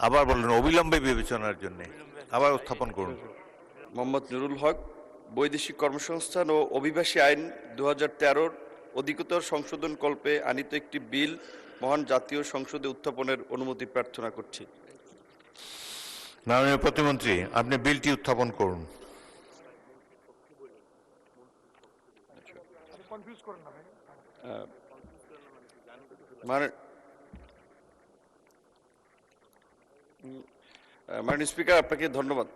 আবার বলুন, অবিলম্বে বিবেচনার জন্য আবার উত্থাপন করুন। মোহাম্মদ নুরুল হক, বৈদেশিক কর্মসংস্থান ও অভিবাসী আইন 2013 অধিকতর সংশোধন কল্পে আনিত একটি বিল মহান জাতীয় সংসদে উত্থাপনের অনুমতি প্রার্থনা করছি। মাননীয় প্রতিমন্ত্রী, আপনি বিলটি উত্থাপন করুন। মাননীয় স্পিকার, আপনাকে ধন্যবাদ।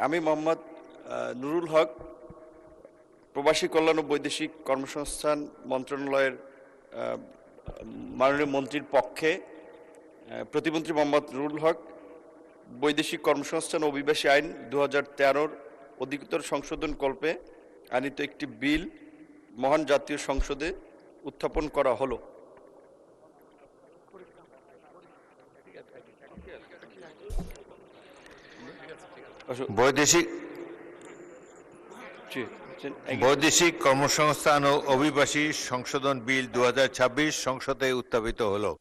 আমি মোহাম্মদ নুরুল হক, প্রবাসী কল্যাণ ও বৈদেশিক কর্মসংস্থান মন্ত্রণালয়ের মাননীয় মন্ত্রীর পক্ষে প্রতিমন্ত্রী মোহাম্মদ নুরুল হক বৈদেশিক কর্মসংস্থান ও অভিবাসী আইন 2013 অধিকতর সংশোধন কল্পে আনিত একটি বিল মহান জাতীয় সংসদে উত্থাপন করা হলো। বৈদেশিক কর্মসংস্থান ও অভিবাসী সংশোধন বিল 2026 সংসদে উত্থাপিত হলো।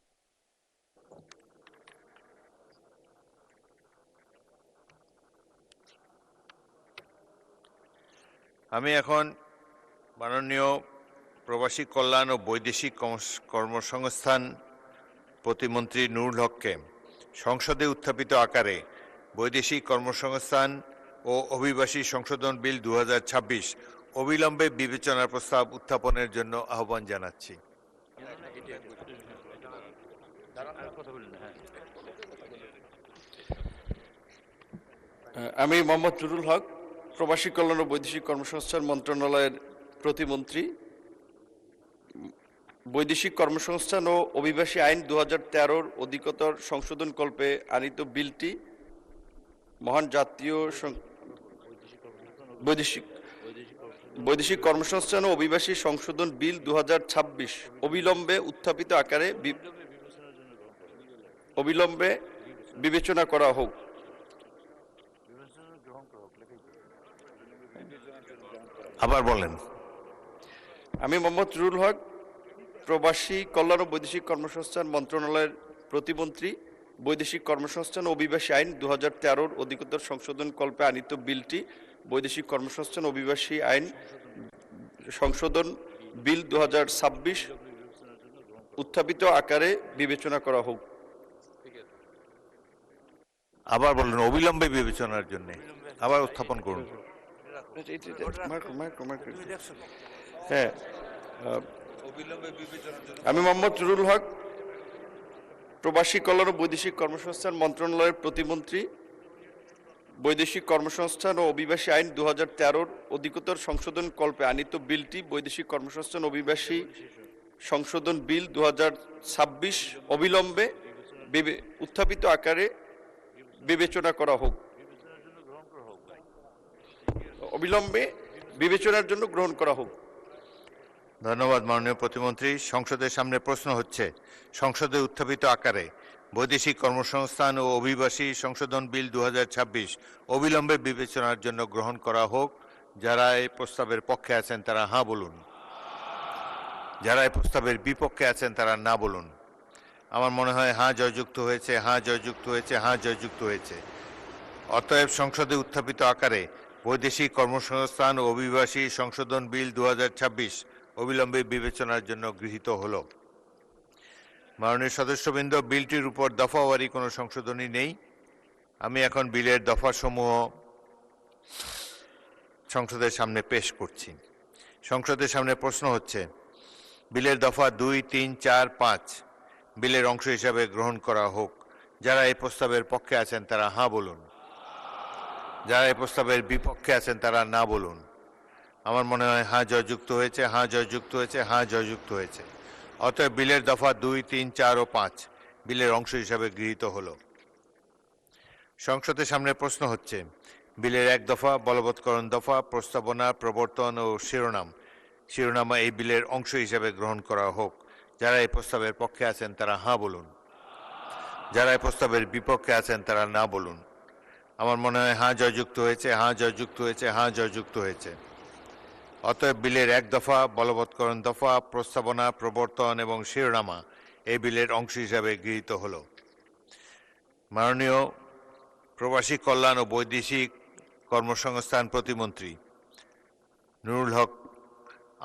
আমি এখন মাননীয় প্রবাসী কল্যাণ ও বৈদেশিক কর্মসংস্থান প্রতিমন্ত্রী নুরুল হককে সংসদে উত্থাপিত আকারে বৈদেশিক কর্মসংস্থান ও অভিবাসী সংশোধন বিল 2026 অবিলম্বে বিবেচনার প্রস্তাব উত্থাপনের জন্য আহ্বান জানাচ্ছি। আমি মোহাম্মদ নুরুল হক, প্রবাসী কল্যাণ ও বৈদেশিক কর্মসংস্থান মন্ত্রণালয়ের প্রতিমন্ত্রী, বৈদেশিক কর্মসংস্থান ও অভিবাসী আইন 2013 অধিকতর সংশোধন কল্পে আনিত বিলটি মহান জাতীয় বৈদেশিক কর্মসংস্থান ও অভিবাসী সংশোধন বিল 2026 অবিলম্বে উত্থাপিত আকারে অবিলম্বে বিবেচনা করা হোক। আবার বলেন। আমি মোহাম্মদ নুরুল হক, প্রবাসী কল্যাণ ও বৈদেশিক কর্মসংস্থান মন্ত্রণালয়ের প্রতিমন্ত্রী, বৈদেশিক কর্মসংস্থান ও অভিবাসী আইন 2013 অধিকতর সংশোধন কল্পে আনিত বিলটি বৈদেশিক কর্মসংস্থান ও অভিবাসী আইন সংশোধন বিল 2026 উত্থাপিত আকারে বিবেচনা করা হোক। আবার বলুন, অবিলম্বে বিবেচনার জন্য আবার উত্থাপন করুন। হ্যাঁ, আমি মোহাম্মদ নুরুল হক, প্রবাসী কল্যাণ ও বৈদেশিক কর্মসংস্থান মন্ত্রণালয়ের প্রতিমন্ত্রী, বৈদেশিক কর্মসংস্থান ও অভিবাসী আইন 2013 অধিকতর সংশোধন কল্পে আনিত বিলটি বৈদেশিক কর্মসংস্থান অভিবাসী সংশোধন বিল 2026 অবিলম্বে উত্থাপিত আকারে বিবেচনা করা হোক। অবিলম্বে বিবেচনার জন্য গ্রহণ করা হোক। ধন্যবাদ মাননীয় প্রতিমন্ত্রী। সংসদের সামনে প্রশ্ন হচ্ছে, সংসদে উত্থাপিত আকারে বৈদেশিক কর্মসংস্থান ও অভিবাসী সংশোধন বিল 2026 অবিলম্বে বিবেচনার জন্য গ্রহণ করা হোক। যারা এই প্রস্তাবের পক্ষে আছেন তারা হাঁ বলুন, যারা এই প্রস্তাবের বিপক্ষে আছেন তারা না বলুন। আমার মনে হয় হাঁ জয়যুক্ত হয়েছে, হাঁ জয়যুক্ত হয়েছে, হাঁ জয়যুক্ত হয়েছে। অতএব সংসদে উত্থাপিত আকারে বৈদেশিক কর্মসংস্থান ও অভিবাসী সংশোধন বিল 2026 অবিলম্বে বিবেচনার জন্য গৃহীত হল। মাননীয় সদস্যবৃন্দ, বিলটির উপর দফাওয়ারি কোনো সংশোধনী নেই। আমি এখন বিলের দফাসমূহ সংসদের সামনে পেশ করছি। সংসদের সামনে প্রশ্ন হচ্ছে, বিলের দফা 2, 3, 4, 5 বিলের অংশ হিসাবে গ্রহণ করা হোক। যারা এই প্রস্তাবের পক্ষে আছেন তারা হাঁ বলুন, যারা এই প্রস্তাবের বিপক্ষে আছেন তারা না বলুন। আমার মনে হয় হাঁ জয়যুক্ত হয়েছে, হাঁ জয়যুক্ত হয়েছে, হাঁ জয়যুক্ত হয়েছে। অতএব বিলের দফা 2, 3, 4 ও 5 বিলের অংশ হিসাবে গৃহীত হল। সংসদের সামনে প্রশ্ন হচ্ছে, বিলের 1 দফা বলবৎকরণ দফা প্রস্তাবনা প্রবর্তন ও শিরোনামা এই বিলের অংশ হিসাবে গ্রহণ করা হোক। যারা এই প্রস্তাবের পক্ষে আছেন তারা হাঁ বলুন, যারা এই প্রস্তাবের বিপক্ষে আছেন তারা না বলুন। আমার মনে হয় হাঁ জয়যুক্ত হয়েছে, হাঁ জয়যুক্ত হয়েছে, হাঁ জয়যুক্ত হয়েছে। অতএব বিলের 1 দফা বলবৎকরণ দফা প্রস্তাবনা প্রবর্তন এবং শিরোনামা এই বিলের অংশ হিসাবে গৃহীত হল। মাননীয় প্রবাসী কল্যাণ ও বৈদেশিক কর্মসংস্থান প্রতিমন্ত্রী নুরুল হক,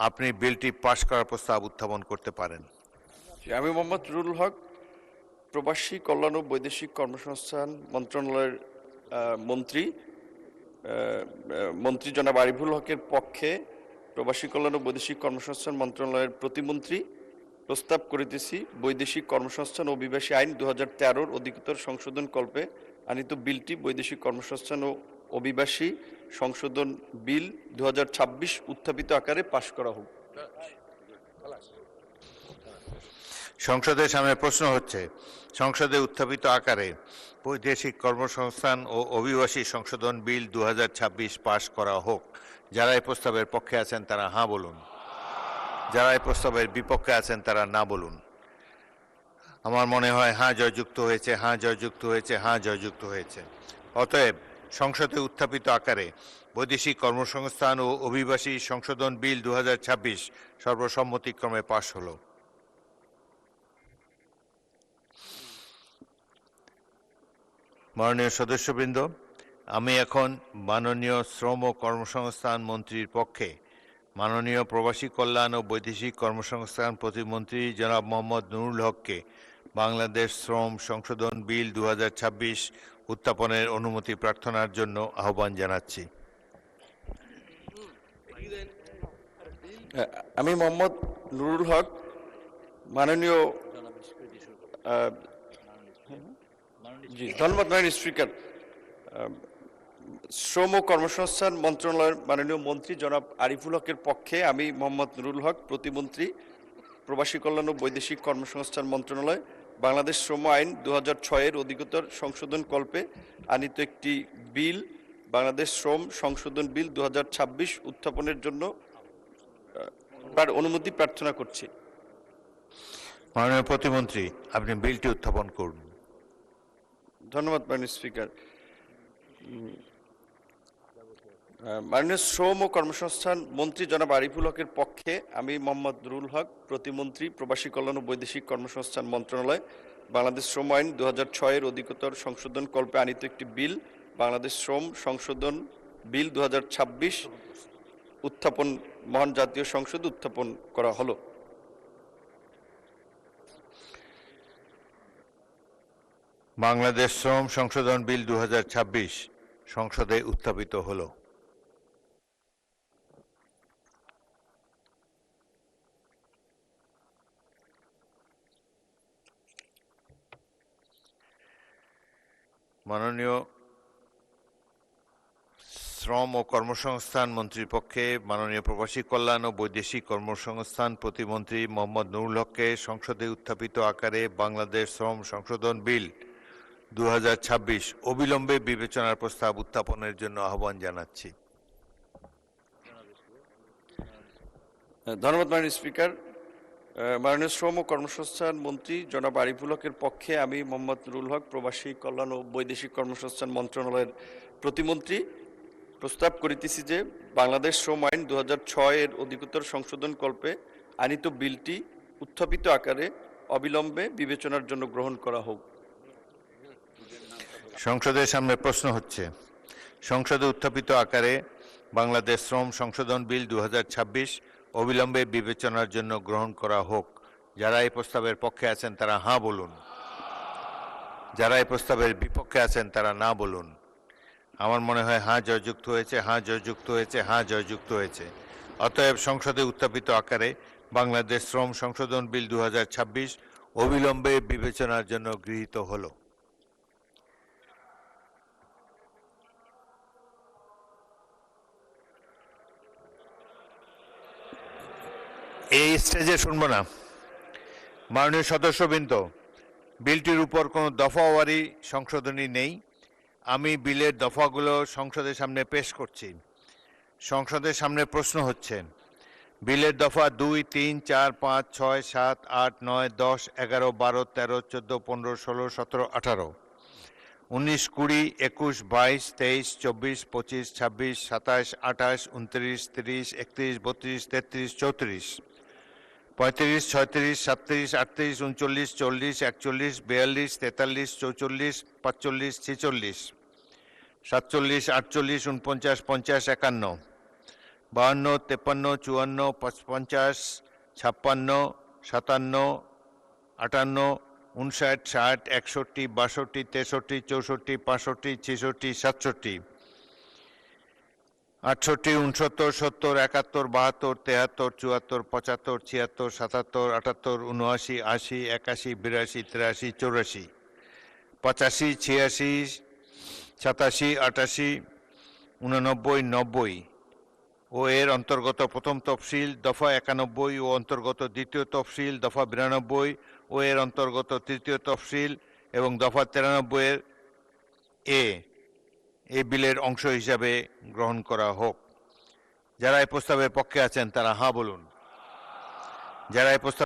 আপনি বিলটি পাশ করার প্রস্তাব উত্থাপন করতে পারেন। আমি মোহাম্মদ নুরুল হক, প্রবাসী কল্যাণ ও বৈদেশিক কর্মসংস্থান মন্ত্রণালয়ের মন্ত্রী জনাব আরিফুল হকের পক্ষে প্রবাসী কল্যাণ ও বৈদেশিক কর্মসংস্থান মন্ত্রণালয়ের প্রতিমন্ত্রী প্রস্তাব করিতেছি বৈদেশিক কর্মসংস্থান ও অভিবাসী আইন 2013 অধিকতর সংশোধন কল্পে আনিত বিলটি বৈদেশিক কর্মসংস্থান ও অভিবাসী সংশোধন বিল 2026 উত্থাপিত আকারে পাশ করা হোক। সংসদের সামনে প্রশ্ন হচ্ছে, সংসদে উত্থাপিত আকারে বৈদেশিক কর্মসংস্থান ও অভিবাসী সংশোধন বিল 2026 পাশ করা হোক। যারা এই প্রস্তাবের পক্ষে আছেন তারা হাঁ বলুন, যারা এই প্রস্তাবের বিপক্ষে আছেন তারা না বলুন। আমার মনে হয় হাঁ জয়যুক্ত হয়েছে, হাঁ জয়যুক্ত হয়েছে, হাঁ জয়যুক্ত হয়েছে। অতএব সংসদে উত্থাপিত আকারে বৈদেশিক কর্মসংস্থান ও অভিবাসী সংশোধন বিল 2026 সর্বসম্মতিক্রমে পাশ হলো। মাননীয় সদস্যবৃন্দ, আমি এখন মাননীয় শ্রম ও কর্মসংস্থান মন্ত্রীর পক্ষে মাননীয় প্রবাসী কল্যাণ ও বৈদেশিক কর্মসংস্থান প্রতিমন্ত্রী জনাব মোহাম্মদ নুরুল হককে বাংলাদেশ শ্রম সংশোধন বিল 2026 উত্থাপনের অনুমতি প্রার্থনার জন্য আহ্বান জানাচ্ছি। আমি মোহাম্মদ নুরুল হক মাননীয় ধন্যবাদ মাননীয় স্পিকার। শ্রম ও কর্মসংস্থান মন্ত্রণালয়ের মাননীয় মন্ত্রী জনাব আরিফুল হকের পক্ষে আমি মোহাম্মদ নুরুল হক প্রতিমন্ত্রী প্রবাসী কল্যাণ ও বৈদেশিক কর্মসংস্থান মন্ত্রণালয় বাংলাদেশ শ্রম আইন 2006 অধিকতর সংশোধন কল্পে আনিত একটি বিল বাংলাদেশ শ্রম সংশোধন বিল 2026 উত্থাপনের জন্য তার অনুমতি প্রার্থনা করছি। মাননীয় প্রতিমন্ত্রী, আপনি বিলটি উত্থাপন করুন। ধন্যবাদ মাননীয় স্পিকার। মাননীয় শ্রম ও কর্মসংস্থান মন্ত্রী জনাব আরিফুল হকের পক্ষে আমি মোহাম্মদ নুরুল হক প্রতিমন্ত্রী প্রবাসী কল্যাণ ও বৈদেশিক কর্মসংস্থান মন্ত্রণালয় বাংলাদেশ শ্রম আইন 2006 অধিকতর সংশোধন কল্পে আনিত একটি বিল বাংলাদেশ শ্রম সংশোধন বিল 2026 উত্থাপন মহান জাতীয় সংসদে উত্থাপন করা হলো। বাংলাদেশ শ্রম সংশোধন বিল 2026 সংসদে উত্থাপিত হলো। মাননীয় শ্রম ও কর্মসংস্থান মন্ত্রীর পক্ষে মাননীয় প্রবাসী কল্যাণ ও বৈদেশিক কর্মসংস্থান প্রতিমন্ত্রী মোহাম্মদ নুরুল হককে সংসদে উত্থাপিত আকারে বাংলাদেশ শ্রম সংশোধন বিল 2026 অবিলম্বে বিবেচনার প্রস্তাব উত্থাপনের জন্য আহ্বান জানাচ্ছি। ধন্যবাদ মাননীয় স্পিকার। মাননীয় শ্রম ও কর্মসংস্থান মন্ত্রী জনাব আরিফুল হকের পক্ষে আমি মোহাম্মদ নুরুল হক প্রবাসী কল্যাণ ও বৈদেশিক কর্মসংস্থান মন্ত্রণালয়ের প্রতিমন্ত্রী প্রস্তাব করিতেছি যে বাংলাদেশ শ্রম আইন 2006 অধিকতর সংশোধন কল্পে আনিত বিলটি উত্থাপিত আকারে অবিলম্বে বিবেচনার জন্য গ্রহণ করা হোক। সংসদের সামনে প্রশ্ন হচ্ছে, সংসদে উত্থাপিত আকারে বাংলাদেশ শ্রম সংশোধন বিল 2026 অবিলম্বে বিবেচনার জন্য গ্রহণ করা হোক। যারা এই প্রস্তাবের পক্ষে আছেন তারা হাঁ বলুন, যারা এই প্রস্তাবের বিপক্ষে আছেন তারা না বলুন। আমার মনে হয় হাঁ জয়যুক্ত হয়েছে, হাঁ জয়যুক্ত হয়েছে, হাঁ জয়যুক্ত হয়েছে। অতএব সংসদে উত্থাপিত আকারে বাংলাদেশ শ্রম সংশোধন বিল 2026 অবিলম্বে বিবেচনার জন্য গৃহীত হলো। এই স্টেজে শুনবো না। মাননীয় সদস্যবৃন্দ, বিলটির উপর কোনো দফাওয়ারি সংশোধনী নেই। আমি বিলের দফাগুলো সংসদের সামনে পেশ করছি। সংসদের সামনে প্রশ্ন হচ্ছে, বিলের দফা 2, 3, 4, 5, 6, 7, 8, 9, 10, 11, 12, 13, 14, 15, 16, 17, 18, 19, 20, 21, 22, 23, 24, 25, 26, 27, 28, 29, 30, 31, 32, 33, 34, 35, 36, 37, 38, 39, 40, 41, 42, 43, 44, 45, 46, 47, 48, 49, 50, 51, 52, 53, 54, 55, 56, 57, 58, 59, 60, 61, 62, 63, 64, 65, 66, 67, 68, 69, 70, 71, 72, 73, 74, 75, 76, 77, 78, 79, 80, 81, 82, 83, 84, 85, 86, 87, 88, 89, 90 ও এর অন্তর্গত প্রথম তফসিল দফা 91 ও অন্তর্গত দ্বিতীয় তফসিল দফা 92 ও এর অন্তর্গত তৃতীয় তফসিল এবং দফা 93 এর এই বিলের অংশ হিসাবে গ্রহণ করা হোক। যারা এই প্রস্তাবের পক্ষে আছেন তারা হাঁ বলুন। যারা এই প্রস্তাব